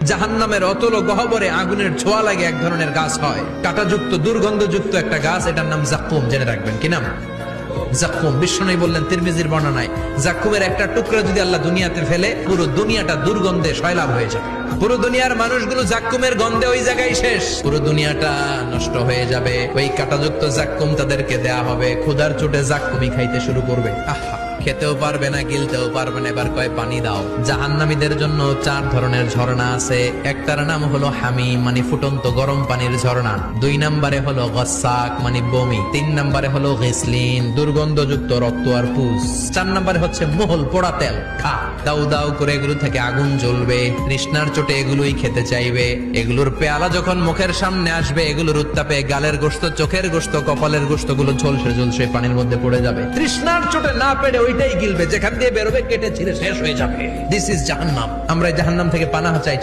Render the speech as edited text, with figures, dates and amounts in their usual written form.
জাহান্নামের অতল গহ্বরে আগুনের ছোঁয়া লাগে এক ধরনের গাছ হয়, কাঁটাযুক্ত দুর্গন্ধযুক্ত একটা গাছ, এটার নাম জাক্কুম। জেনে রাখবেন। কি নাম? জাক্কুম। বিশ্বনবী বললেন তিরমিজির বর্ণনায়, জাক্কুমের একটা টুকরা যদি আল্লাহ দুনিয়াতে ফেলে, পুরো দুনিয়াটা দুর্গন্ধে সয়লাব হয়ে যাবে। পুরো দুনিয়ার মানুষগুলো জাক্কুমের গন্ধে ওই জায়গায় শেষ, পুরো দুনিয়াটা নষ্ট হয়ে যাবে। ওই কাঁটাযুক্ত জাক্কুম তাদেরকে দেয়া হবে, ক্ষুধার চোটে জাক্কুমই খাইতে শুরু করবে। আহা, খেতেও পারবে না, গিলতেও পারবে না, এবার কয় পানি দাও। জাহান্নামীদের জন্য 4 ধরনের ঝর্ণা আছে। একটার নাম হলো হামিম, মানে ফুটন্ত গরম পানির ঝর্ণা। 2 নম্বরে হলো গসাক, মানে বমি। 3 নম্বরে হলো গিসলিন, দুর্গন্ধযুক্ত রক্ত আর পুষ। 4 নম্বরে হচ্ছে মোহল, পোড়া তেল। খা, দাউ দাউ করে এগুলো থেকে আগুন জ্বলবে, তৃষ্ণার চোটে এগুলোই খেতে চাইবে। এগুলোর পেয়ালা যখন মুখের সামনে আসবে, এগুলোর উত্তাপে গালের গোশত, চোখের গোশত, কপালের গোশত গুলো ঝলসে ঝলসে পানির মধ্যে পড়ে যাবে। তৃষ্ণার চোটে না পেরে ওইটাই গিলবে, যেখান দিয়ে বেরোবে কেটে ছিঁড়ে শেষ হয়ে যাবে। দিস ইজ জাহান্নাম। আমরা জাহান্নাম থেকে পানাহা চাই।